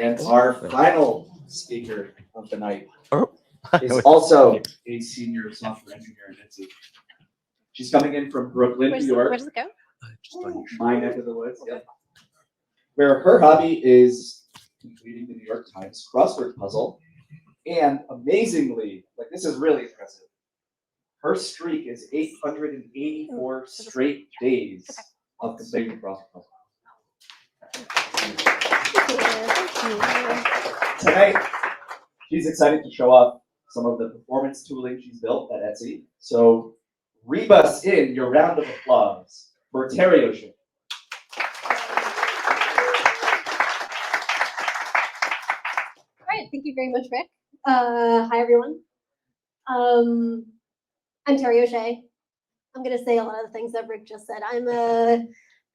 And our final speaker of the night Oh. is also a senior software engineer at Etsy. She's coming in from Brooklyn, New York. Where does it go? My neck of the woods, yep. Where her hobby is completing the New York Times crossword puzzle. And amazingly, like this is really impressive, her streak is 884 straight days of completing the crossword puzzle. Tonight, she's excited to show off some of the performance tooling she's built at Etsy. So reap us in your round of applause for Terry Ocean. All right, thank you very much, Rick. Hi, everyone. I'm Terry O'Shea. I'm going to say a lot of the things that Rick just said. I'm an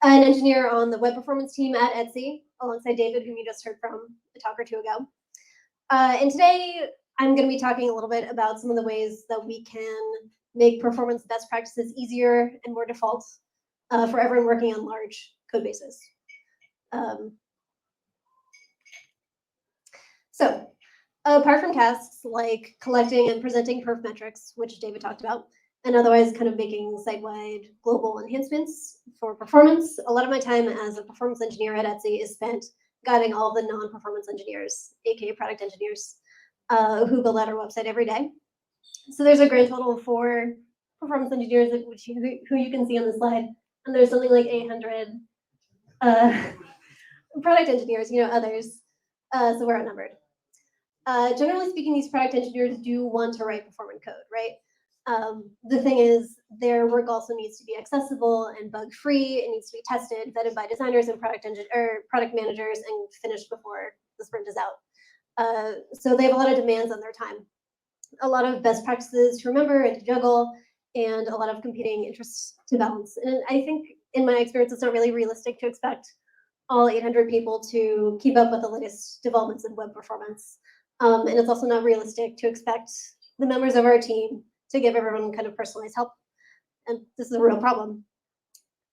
engineer on the web performance team at Etsy, alongside David, whom you just heard from a talk or two ago. And today, I'm going to be talking a little bit about some of the ways that we can make performance best practices easier and more default for everyone working on large code bases. So apart from tasks like collecting and presenting perf metrics, which David talked about, and otherwise kind of making site-wide global enhancements for performance, a lot of my time as a performance engineer at Etsy is spent guiding all the non-performance engineers, aka product engineers, who build out our website every day. So there's a grand total of 4 performance engineers, who you can see on the slide, and there's something like 800 product engineers, others. So we're outnumbered. Generally speaking, these product engineers do want to write performant code, right? The thing is, their work also needs to be accessible and bug-free. It needs to be tested, vetted by designers and product managers, and finished before the sprint is out. So they have a lot of demands on their time, a lot of best practices to remember and to juggle, and a lot of competing interests to balance. And I think, in my experience, it's not really realistic to expect all 800 people to keep up with the latest developments in web performance. And it's also not realistic to expect the members of our team to give everyone kind of personalized help. And this is a real problem.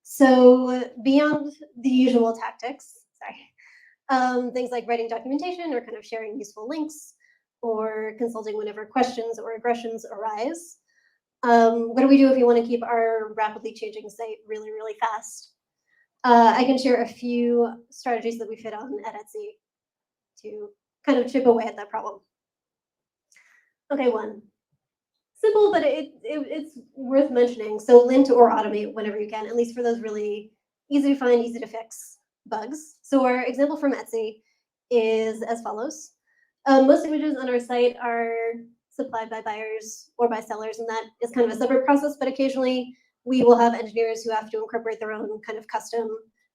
So beyond the usual tactics, things like writing documentation or kind of sharing useful links or consulting whenever questions or aggressions arise, what do we do if we want to keep our rapidly changing site really, really fast? I can share a few strategies that we fit on at Etsy to kind of chip away at that problem. Okay, one. Simple, but it's worth mentioning. So lint or automate whenever you can, at least for those really easy to find, easy to fix bugs. So our example from Etsy is as follows. Most images on our site are supplied by buyers or by sellers, and that is kind of a separate process, but occasionally we will have engineers who have to incorporate their own kind of custom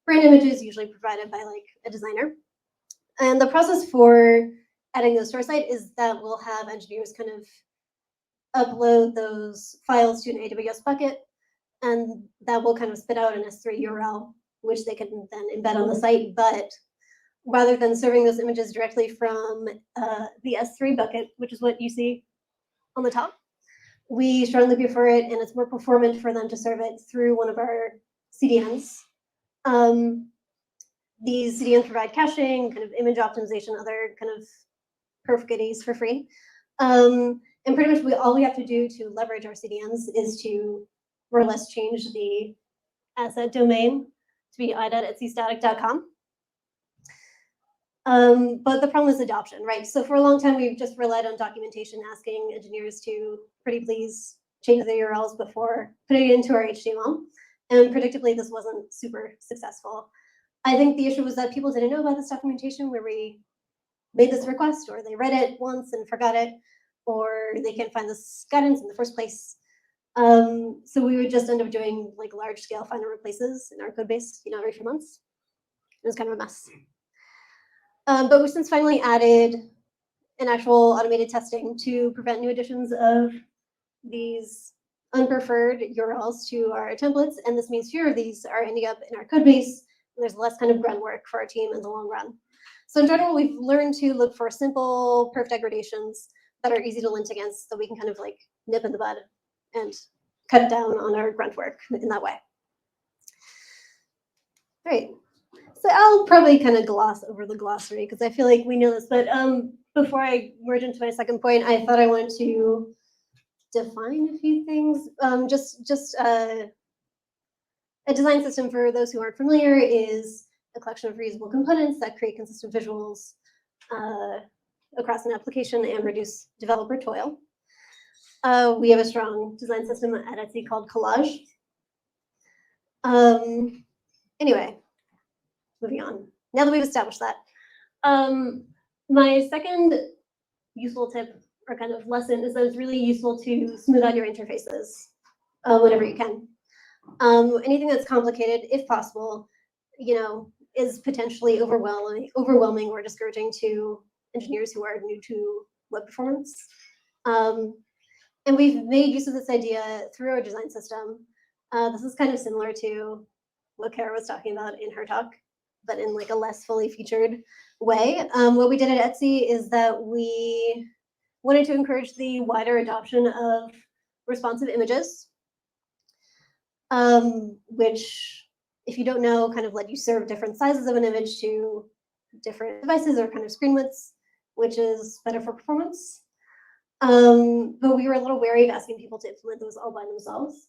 brand images, usually provided by like a designer. And the process for adding those to our site is that we'll have engineers kind of upload those files to an AWS bucket, and that will kind of spit out an S3 URL, which they can then embed on the site. But rather than serving those images directly from the S3 bucket, which is what you see on the top, we strongly prefer it, and it's more performant for them to serve it through one of our CDNs. These CDNs provide caching, kind of image optimization, other kind of perf goodies for free. And pretty much all we have to do to leverage our CDNs is to more or less change the asset domain to be i.etsystatic.com. But the problem is adoption, right? So for a long time, we've just relied on documentation, asking engineers to pretty please change the URLs before putting it into our HTML. And predictably, this wasn't super successful. I think the issue was that people didn't know about this documentation where we made this request, or they read it once and forgot it, or they can't find this guidance in the first place. So we would just end up doing like large scale find and replaces in our code base, every few months. It was kind of a mess. But we've since finally added an actual automated testing to prevent new additions of these unpreferred URLs to our templates. And this means fewer of these are ending up in our code base. And there's less kind of grunt work for our team in the long run. So in general, we've learned to look for simple perf degradations that are easy to lint against, so we can kind of like nip in the bud and cut down on our grunt work in that way. All right. So I'll probably kind of gloss over the glossary because I feel like we know this. But before I merge into my second point, I thought I wanted to define a few things. A design system, for those who aren't familiar, is a collection of reusable components that create consistent visuals across an application and reduce developer toil. We have a strong design system at Etsy called Collage. Anyway, moving on. Now that we've established that, my second useful tip or kind of lesson is that it's really useful to smooth out your interfaces whenever you can. Anything that's complicated, if possible, is potentially overwhelming or discouraging to engineers who are new to web performance. And we've made use of this idea through our design system. This is kind of similar to what Kara was talking about in her talk, but in like a less fully featured way. What we did at Etsy is that we wanted to encourage the wider adoption of responsive images, which, if you don't know, kind of let you serve different sizes of an image to different devices or kind of screen widths, which is better for performance. But we were a little wary of asking people to implement those all by themselves.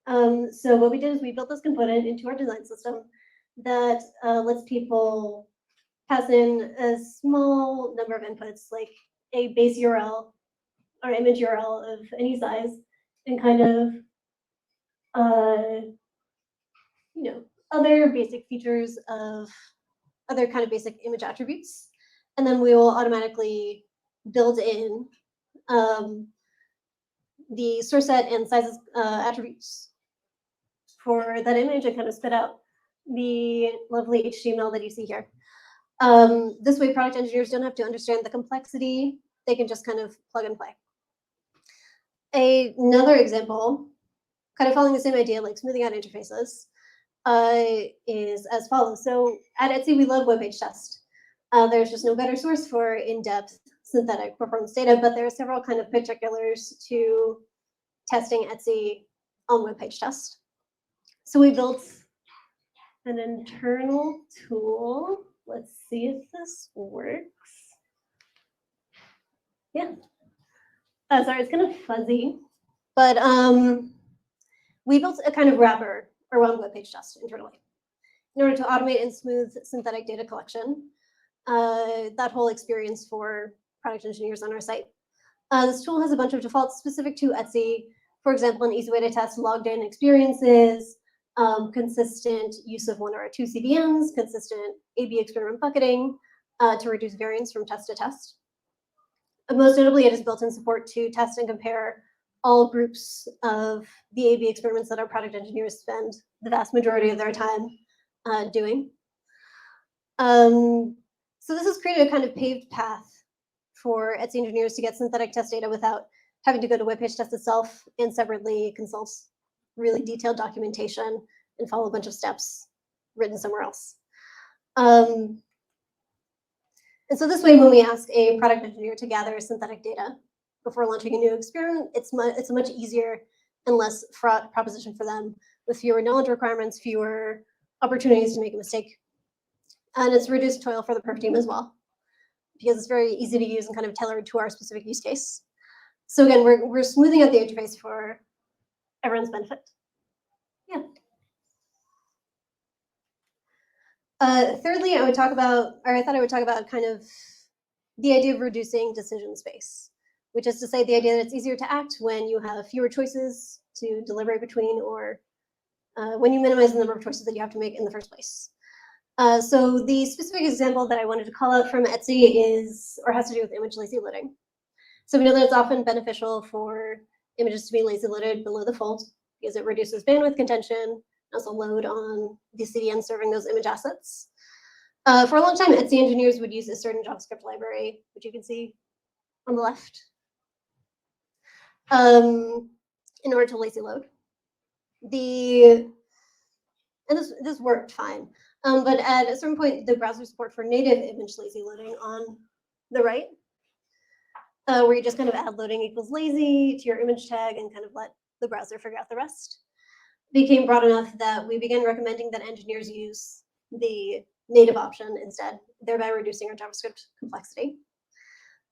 So what we did is we built this component into our design system that lets people pass in a small number of inputs, like a base URL or image URL of any size, and kind of other basic features of other kind of basic image attributes. And then we will automatically build in the source set and sizes attributes for that image and kind of spit out the lovely HTML that you see here. This way, product engineers don't have to understand the complexity. They can just kind of plug and play. Another example, kind of following the same idea, like smoothing out interfaces, is as follows. So at Etsy, we love web page test. There's just no better source for in-depth synthetic performance data, but there are several kind of particulars to testing Etsy on web page test. So we built an internal tool. Let's see if this works. Yeah. Sorry, it's kind of fuzzy, but we built a kind of wrapper around web page test internally in order to automate and smooth synthetic data collection, that whole experience for product engineers on our site. This tool has a bunch of defaults specific to Etsy. For example, an easy way to test logged in experiences, consistent use of 1 or 2 CDNs, consistent A/B experiment bucketing to reduce variance from test to test. Most notably, it has built-in support to test and compare all groups of the A/B experiments that our product engineers spend the vast majority of their time doing. So this has created a kind of paved path for Etsy engineers to get synthetic test data without having to go to web page test itself and separately consult really detailed documentation and follow a bunch of steps written somewhere else. And so this way, when we ask a product engineer to gather synthetic data before launching a new experiment, it's a much easier and less fraught proposition for them, with fewer knowledge requirements, fewer opportunities to make a mistake. And it's reduced toil for the perf team as well, because it's very easy to use and kind of tailored to our specific use case. So again, we're smoothing out the interface for everyone's benefit. Yeah. Thirdly, I thought I would talk about kind of the idea of reducing decision space, which is to say the idea that it's easier to act when you have fewer choices to deliberate between, or when you minimize the number of choices that you have to make in the first place. So the specific example that I wanted to call out from Etsy has to do with image lazy loading. So we know that it's often beneficial for images to be lazy loaded below the fold because it reduces bandwidth contention, also load on the CDN serving those image assets. For a long time, Etsy engineers would use a certain JavaScript library, which you can see on the left, in order to lazy load. And this worked fine. But at a certain point, the browser support for native image lazy loading on the right, where you just kind of add loading equals lazy to your image tag and kind of let the browser figure out the rest, became broad enough that we began recommending that engineers use the native option instead, thereby reducing our JavaScript complexity.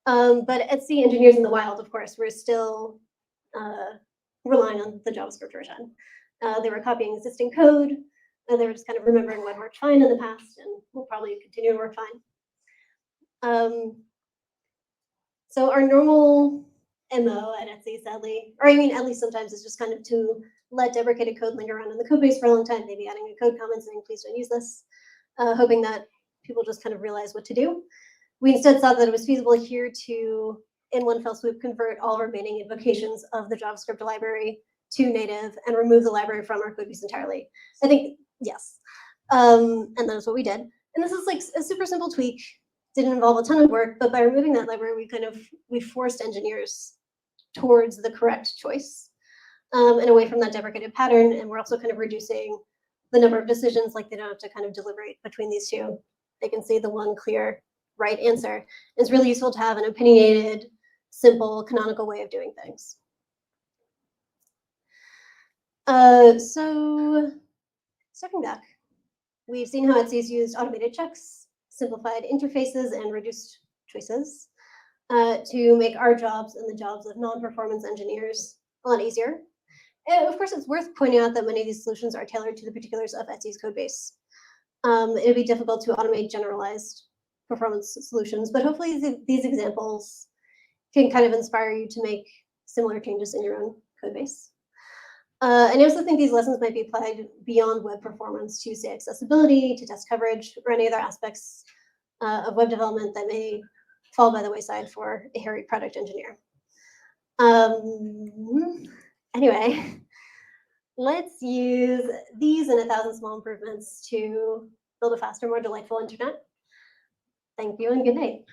But Etsy engineers in the wild, of course, were still relying on the JavaScript version. They were copying existing code, and they were just kind of remembering what worked fine in the past and will probably continue to work fine. So our normal MO at Etsy, sadly, or I mean, at least sometimes, is just kind of to let deprecated code linger around in the code base for a long time, maybe adding a code comment saying, please don't use this, hoping that people just kind of realize what to do. We instead thought that it was feasible here to, in one fell swoop, convert all remaining invocations of the JavaScript library to native and remove the library from our code base entirely. I think, yes. And that is what we did. And this is like a super simple tweak. Didn't involve a ton of work, but by removing that library, we forced engineers towards the correct choice and away from that deprecated pattern. And we're also kind of reducing the number of decisions, like they don't have to kind of deliberate between these two. They can see the one clear right answer. It's really useful to have an opinionated, simple, canonical way of doing things. So stepping back, we've seen how Etsy's used automated checks, simplified interfaces, and reduced choices to make our jobs and the jobs of non-performance engineers a lot easier. And of course, it's worth pointing out that many of these solutions are tailored to the particulars of Etsy's code base. It would be difficult to automate generalized performance solutions, but hopefully these examples can kind of inspire you to make similar changes in your own code base. And I also think these lessons might be applied beyond web performance to, say, accessibility, to test coverage, or any other aspects of web development that may fall by the wayside for a hairy product engineer. Anyway, let's use these and 1,000 small improvements to build a faster, more delightful internet. Thank you and good night.